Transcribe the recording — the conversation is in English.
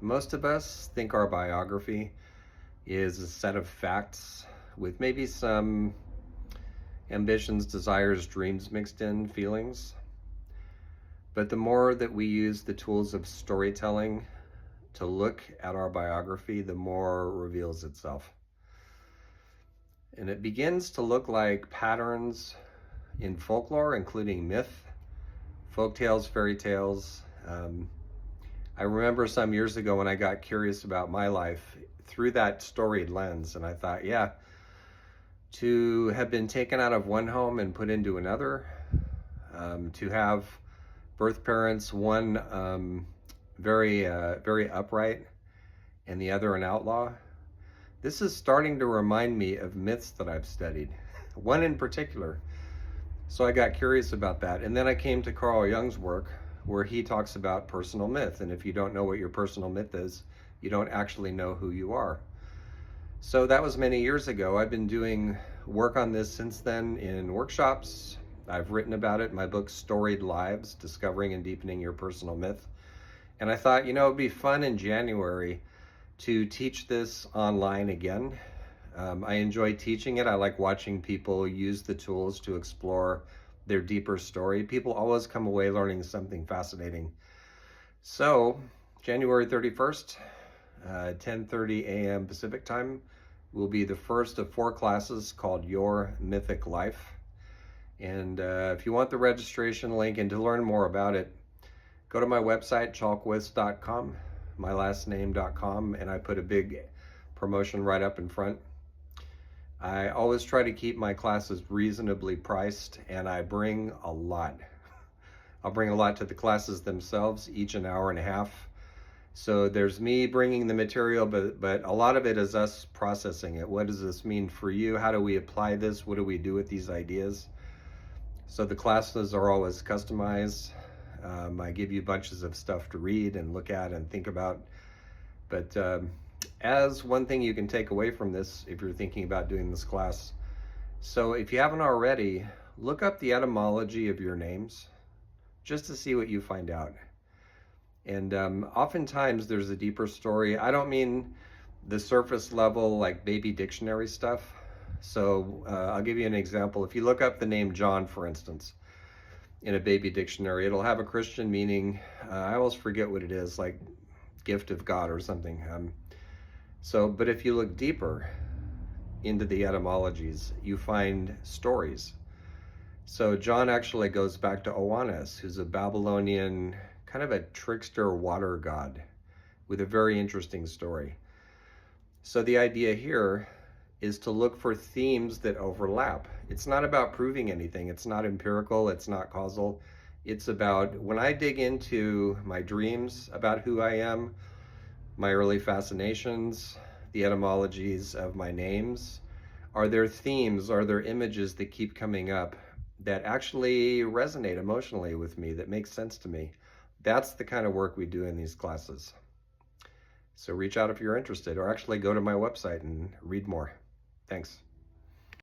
Most of us think our biography is a set of facts with maybe some ambitions, desires, dreams mixed in, feelings. But the more that we use the tools of storytelling to look at our biography, the more it reveals itself. And it begins to look like patterns in folklore, including myth, folk tales, fairy tales. I remember some years ago when I got curious about my life through that storied lens, and I thought, yeah, to have been taken out of one home and put into another, to have birth parents, one very upright and the other an outlaw. This is starting to remind me of myths that I've studied, one in particular. So I got curious about that. And then I came to Carl Jung's work where he talks about personal myth. And if you don't know what your personal myth is, you don't actually know who you are. So that was many years ago. I've been doing work on this since then in workshops. I've written about it in my book, Storied Lives, Discovering and Deepening Your Personal Myth. And I thought, it'd be fun in January to teach this online again. I enjoy teaching it. I like watching people use the tools to explore their deeper story. People always come away learning something fascinating. So January 31st, 10:30 a.m. Pacific time will be the first of 4 classes called Your Mythic Life. And if you want the registration link and to learn more about it, go to my website, chalkwist.com, mylastname.com, and I put a big promotion right up in front. I always try to keep my classes reasonably priced, and I bring a lot. I'll bring a lot to the classes themselves, each an hour and a half. So there's me bringing the material, but a lot of it is us processing it. What does this mean for you? How do we apply this? What do we do with these ideas? So the classes are always customized. I give you bunches of stuff to read and look at and think about. But as one thing you can take away from this, if you're thinking about doing this class, so if you haven't already, look up the etymology of your names just to see what you find out. And oftentimes there's a deeper story. I don't mean the surface level, like baby dictionary stuff. So I'll give you an example. If you look up the name John, for instance, in a baby dictionary, it'll have a Christian meaning. I always forget what it is, like gift of God or something. But if you look deeper into the etymologies, you find stories. So John actually goes back to Oannes, who's a Babylonian, kind of a trickster water god with a very interesting story. So the idea here is to look for themes that overlap. It's not about proving anything. It's not empirical. It's not causal. It's about when I dig into my dreams about who I am, my early fascinations, the etymologies of my names, are there themes, are there images that keep coming up that actually resonate emotionally with me, that make sense to me? That's the kind of work we do in these classes. So reach out if you're interested, or actually go to my website and read more. Thanks.